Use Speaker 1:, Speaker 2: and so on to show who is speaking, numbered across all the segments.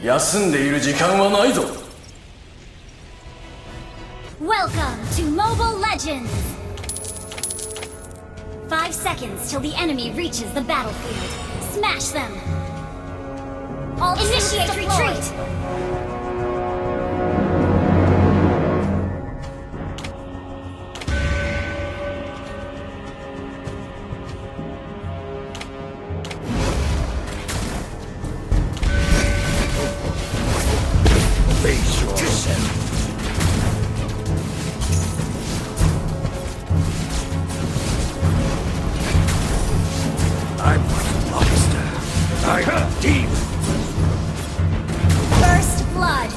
Speaker 1: 休んでいる時間はないぞ。
Speaker 2: Welcome to Mobile Legends! 5 seconds till the enemy reaches the battlefield. Smash them! All initiate retreat!
Speaker 3: Face yourself. I'm not a monster. I'm a demon.
Speaker 2: First blood!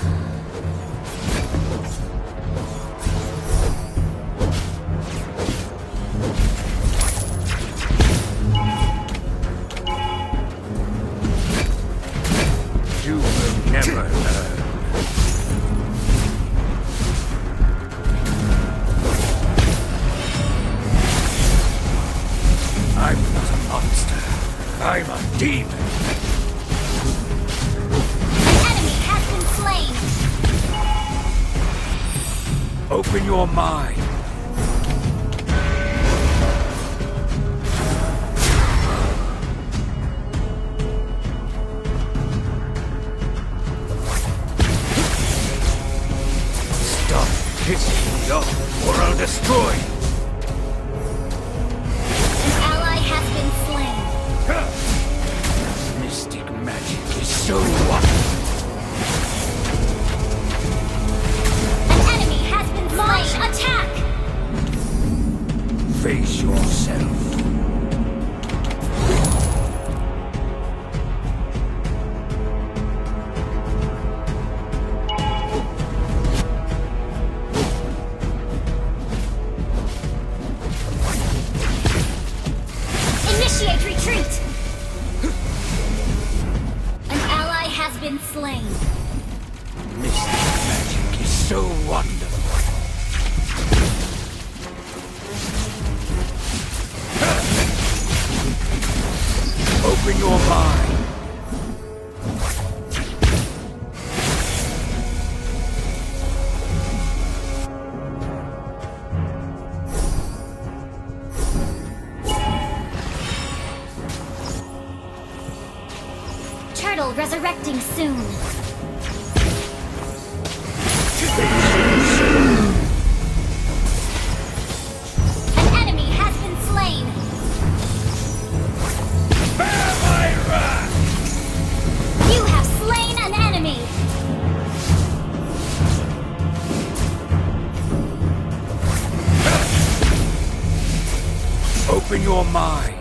Speaker 3: You will never learn. I'm not a monster. I'm a demon.
Speaker 2: An enemy has been slain!
Speaker 3: Open your mind. Stop pissing me off, or I'll destroy you.
Speaker 2: An ally has been slain.
Speaker 3: Mystic magic is so wonderful.
Speaker 2: An enemy has been slain! Launch attack!
Speaker 3: Face yourself.
Speaker 2: Initiate retreat! An ally has been slain.
Speaker 3: Mystic magic is so wonderful. Open your mind.
Speaker 2: Turtle resurrecting soon. An enemy has been slain.
Speaker 3: Bear my wrath!
Speaker 2: You have slain an enemy.
Speaker 3: Open your mind.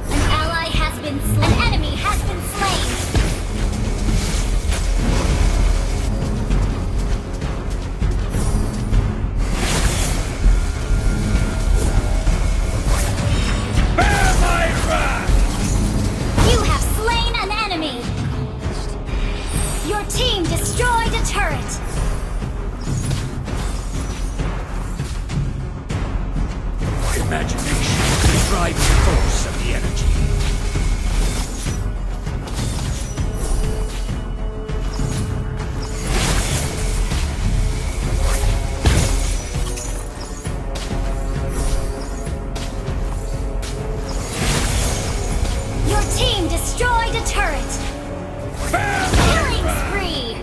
Speaker 2: An ally has been slain. An enemy has been slain.
Speaker 3: Bear my wrath!
Speaker 2: You have slain an enemy. Your team destroyed a turret.
Speaker 3: Imagination is the driving force of the energy.
Speaker 2: Your team destroyed a turret.
Speaker 3: Bear my
Speaker 2: Killing
Speaker 3: wrath!
Speaker 2: spree.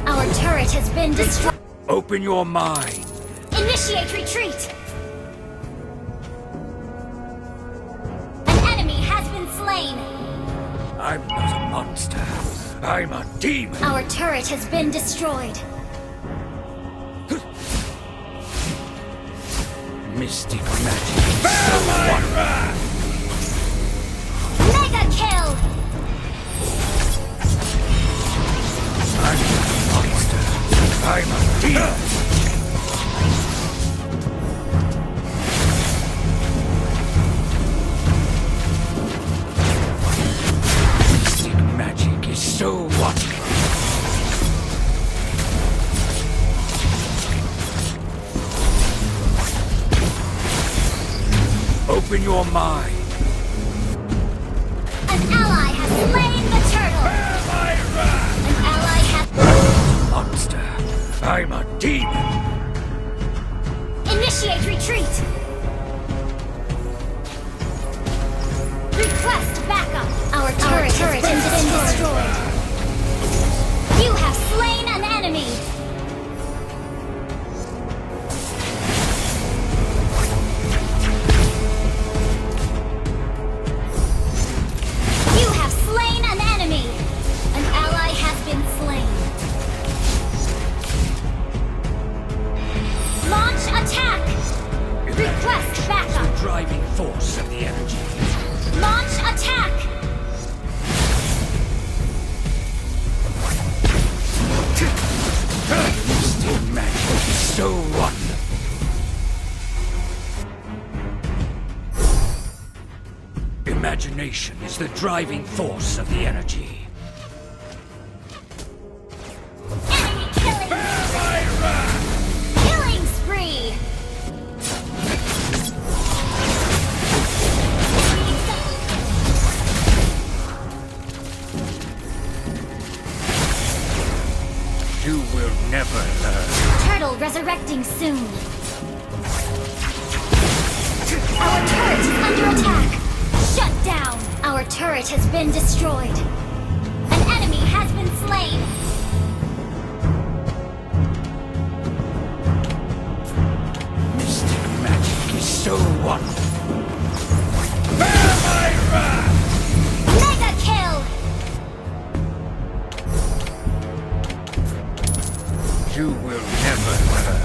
Speaker 2: Our turret has been destroyed.
Speaker 3: Open your mind.
Speaker 2: Initiate retreat. An enemy has been slain.
Speaker 3: I'm not a monster. I'm a demon.
Speaker 2: Our turret has been destroyed.
Speaker 3: Mystic magic. Bear my wrath!
Speaker 2: Mega kill.
Speaker 3: I'm not a monster. I'm a demon. Mystic magic is so wonderful. your mind.
Speaker 2: An ally has slain the turtle!
Speaker 3: Bear my wrath!
Speaker 2: An ally has...
Speaker 3: Monster, I'm a demon.
Speaker 2: Initiate retreat! Request backup! Our turret has been destroyed. You have slain an enemy! You have slain an enemy! An ally has been slain. Launch attack! Request backup!
Speaker 3: The driving force of the energy.
Speaker 2: Launch attack!
Speaker 3: Mystic magic is so wonderful. Imagination is the driving force of the energy.
Speaker 2: Enemy killing!
Speaker 3: Bear my wrath!
Speaker 2: Killing spree!
Speaker 3: You will never learn.
Speaker 2: Turtle resurrecting soon. Our turret is under attack. Shut down. Our turret has been destroyed. An enemy has been slain.
Speaker 3: Mystic magic is so wonderful. Bear my wrath!
Speaker 2: Mega kill!
Speaker 3: You will never learn.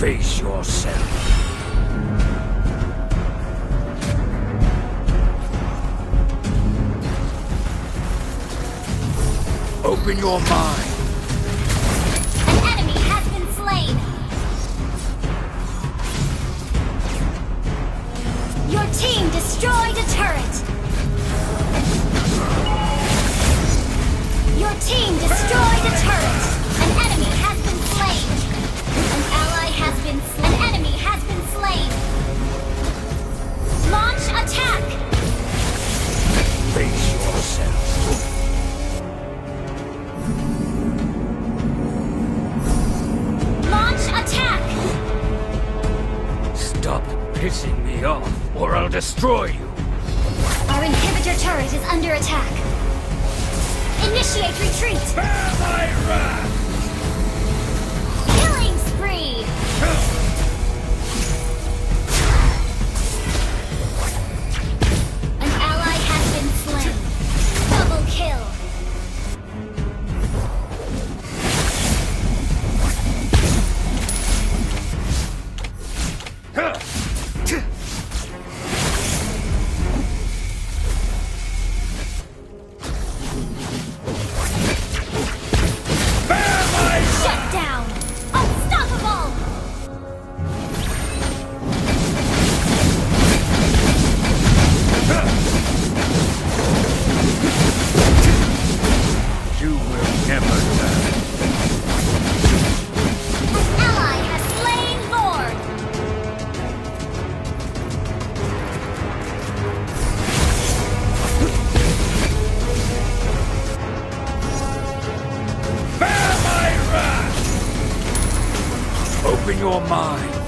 Speaker 3: Face yourself. Open your mind.
Speaker 2: An enemy has been slain. Your team destroyed a turret. Your team destroyed a turret. An enemy has been slain. An ally has been slain. An enemy has been slain. Launch attack.
Speaker 3: Face yourself.
Speaker 2: Launch attack.
Speaker 3: Stop pissing me off, or I'll destroy you.
Speaker 2: Our inhibitor turret is under attack. Initiate retreat.
Speaker 3: Bear my wrath!
Speaker 2: Killing spree. An ally has been slain. Double kill.
Speaker 3: Bear my
Speaker 2: Shut down. Unstoppable.
Speaker 3: You will never learn.
Speaker 2: An ally has slain Lord.
Speaker 3: Bear my wrath! Open your mind.